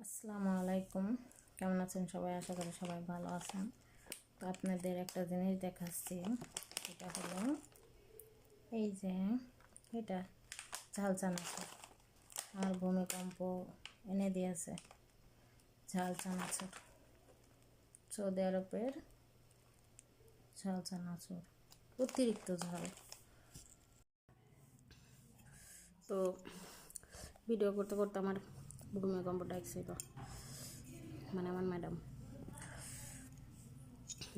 আসসালামু আলাইকুম। কেমন আছেন সবাই? আশা করি সবাই ভালো আছেন। তো আপনাদের একটা জিনিস দেখাচ্ছি। এটা হলো এই যে এটা ঝাল চানাচুর। আর ভূমিকম্প এনে দিয়েছে ঝাল চানাচুর, সৌদি আরবের ঝাল চানাচুর, অতিরিক্ত ঝাল। তো ভিডিও করতে করতে আমার ভূমিকম্পটা এসেছিল, মানে আমার ম্যাডাম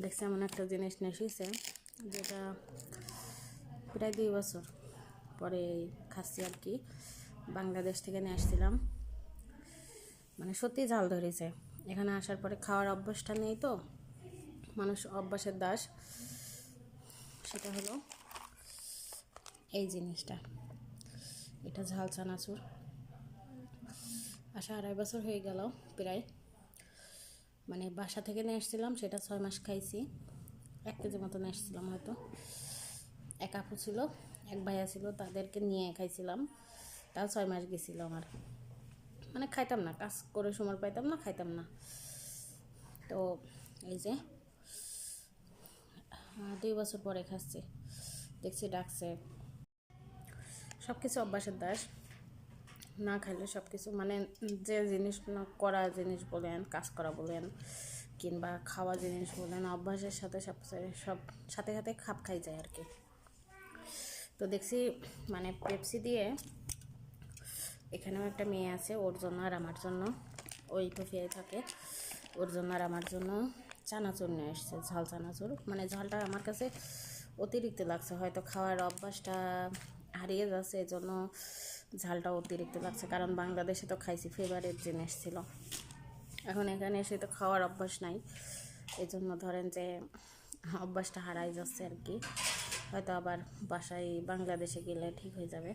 দেখছে এমন একটা জিনিস নিয়ে এসেছে যেটা প্রায় 2 বছর পরে খাচ্ছি আর কি। বাংলাদেশ থেকে নিয়ে আসছিলাম, মানে সত্যি ঝাল ধরেছে। এখানে আসার পরে খাওয়ার অভ্যাসটা নেই, তো মানুষ অভ্যাসের দাস। সেটা হলো এই জিনিসটা, এটা ঝাল চানাচুর। আসা 2.5 বছর হয়ে গেল প্রায়। মানে বাসা থেকে নিয়ে আসছিলাম, সেটা 6 মাস খাইছি। 1 কেজি মতো নিয়ে আসছিলাম হয়তো। এক আপু ছিল, এক ভাইয়া ছিল, তাদেরকে নিয়ে খাইছিলাম। তাও 6 মাস গেছিল আমার। মানে খাইতাম না, কাজ করে সময় পাইতাম না, খাইতাম না। তো এই যে 2 বছর পরে খাচ্ছি, দেখছি ডাকছে। সব কিছু অভ্যাসের দাস, না খাইলে সব কিছু, মানে যে জিনিস না করা জিনিস বলেন, কাজ করা বলেন, কিংবা খাওয়া জিনিস বলেন, অভ্যাসের সাথে সব সাথে সাথে খাপ খাই যায় আর কি। তো দেখছি মানে পেপসি দিয়ে, এখানেও একটা মেয়ে আছে, ওর জন্য আর আমার জন্য, ওই টফিয়ায় থাকে, ওর জন্য আর আমার জন্য চানাচুর নিয়ে এসছে, ঝাল চানাচুর। মানে ঝালটা আমার কাছে অতিরিক্ত লাগছে, হয়তো খাওয়ার অভ্যাসটা হারিয়ে যাচ্ছে, এই জন্য ঝালটা অতিরিক্ত লাগছে। কারণ বাংলাদেশে তো খাইছি, ফেভারিট জিনিস ছিল। এখন এখানে এসে তো খাওয়ার অভ্যাস নাই, এই জন্য ধরেন যে অভ্যাসটা হারাই যাচ্ছে আর কি। হয়তো আবার বাসায় বাংলাদেশে গেলে ঠিক হয়ে যাবে।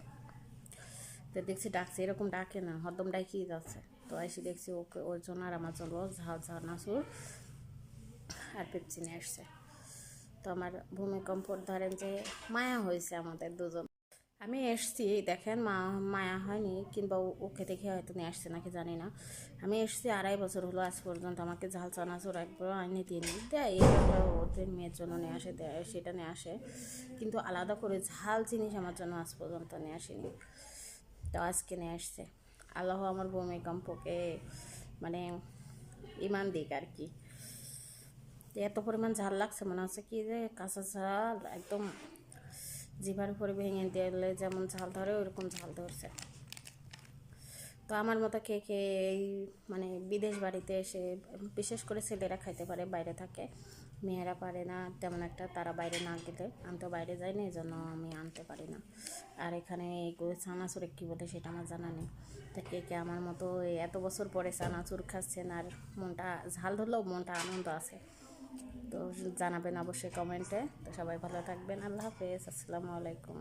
তো দেখছি ডাকছে, এরকম ডাকে না, হরদম ডাকিয়ে যাচ্ছে। তো এসে দেখছি ওকে, ওর জন্য আর আমার জন্য ঝাল চানাচুর আর পেপসি নিয়ে আসছে। তো আমার ভূমিকম্পর ধরেন যে মায়া হয়েছে আমাদের দুজন। আমি এসছি, দেখেন মায়া হয়নি, কিংবা ওকে দেখে হয়তো নিয়ে আসছে নাকি জানি না। আমি এসছি 2.5 বছর হলো, আজ পর্যন্ত আমাকে ঝাল চানাচুর একবার আইনে দিয়ে নিই দেয়। এটা ওদের মেয়ের জন্য নিয়ে আসে, দেয় সেটা নিয়ে আসে, কিন্তু আলাদা করে ঝাল জিনিস আমার জন্য আজ পর্যন্ত নিয়ে আসেনি। তো আজকে নিয়ে আসছে। আল্লাহ আমার ভূমিকম্পকে মানে ইমান দিক আর কি। এত পরিমাণ ঝাল লাগছে, মনে হচ্ছে কি যে কাঁচা ঝাল একদম জিভার উপরে ভেঙে দিলে যেমন ঝাল ধরে, ওইরকম ঝাল ধরছে। তো আমার মতো কে কে এই মানে বিদেশ বাড়িতে এসে, বিশেষ করে ছেলেরা খাইতে পারে, বাইরে থাকে, মেয়েরা পারে না তেমন একটা, তারা বাইরে না গেলে। আমি তো বাইরে যাই না, এই জন্য আমি আনতে পারি না। আর এখানে এইগুলো চানাচুরে কী বলে সেটা আমার জানা নেই। তা কে কে আমার মতো এত বছর পরে চানাচুর খাচ্ছেন, আর মনটা ঝাল ধরলেও মনটা আনন্দ আছে, তো জানাবেন অবশ্যই কমেন্টে। তো সবাই ভালো থাকবেন, আল্লাহ হাফেজ, আসসালামু আলাইকুম।